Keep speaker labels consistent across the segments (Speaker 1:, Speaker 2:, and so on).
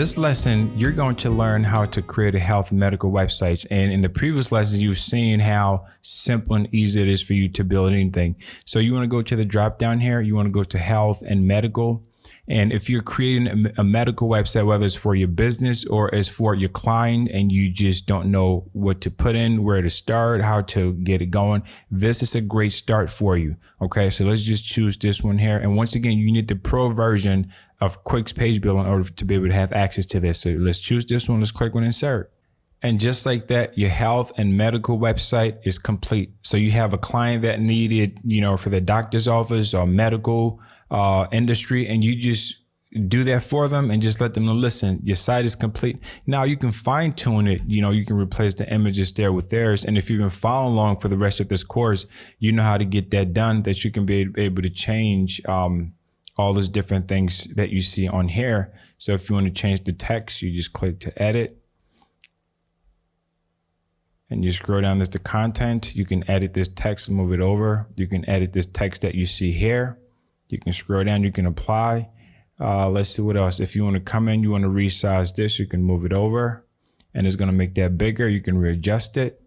Speaker 1: this lesson, you're going to learn how to create a health and medical website. And in the previous lessons, you've seen how simple and easy it is for you to build anything. So you want to go to the drop down here. You want to go to health and medical. And if you're creating a medical website, whether it's for your business or it's for your client and you just don't know what to put in, where to start, how to get it going, this is a great start for you. Okay, so let's just choose this one here. And once again, you need the pro version of Quix Page Builder in order to be able to have access to this. So let's choose this one. Let's click on insert. And just like that, your health and medical website is complete. So you have a client that needed, for the doctor's office or medical industry, and you just do that for them and just let them know, listen, your site is complete. Now you can fine tune it. You can replace the images there with theirs. And if you've been following along for the rest of this course, you know how to get that done, that you can be able to change all those different things that you see on here. So if you want to change the text, you just click to edit. And you scroll down, there's the content. You can edit this text and move it over. You can edit this text that you see here. You can scroll down, you can apply. Let's see what else. If you want to come in, you want to resize this, you can move it over and it's going to make that bigger. You can readjust it.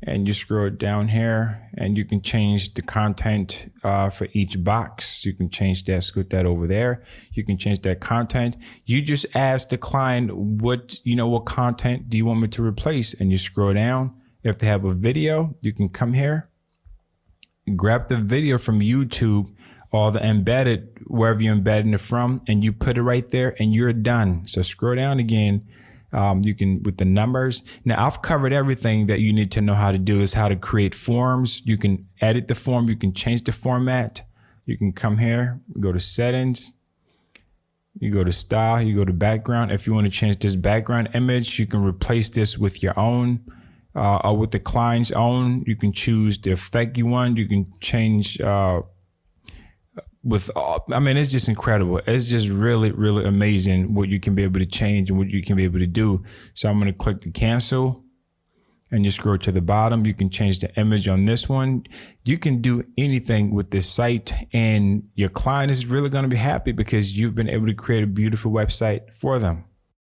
Speaker 1: And you scroll down here and you can change the content for each box. You can change that, scoot that over there. You can change that content. You just ask the client, what content do you want me to replace? And you scroll down. If they have a video, you can come here, grab the video from YouTube or the embedded, wherever you're embedding it from, and you put it right there and you're done. So scroll down again. You can, with the numbers. Now I've covered everything that you need to know how to do, is how to create forms. You can edit the form. You can change the format. You can come here, go to settings. You go to style, you go to background. If you want to change this background image, you can replace this with your own or with the client's own. You can choose the effect you want. You can change it's just incredible. It's just really, really amazing what you can be able to change and what you can be able to do. So I'm going to click the cancel and you scroll to the bottom. You can change the image on this one. You can do anything with this site and your client is really going to be happy because you've been able to create a beautiful website for them.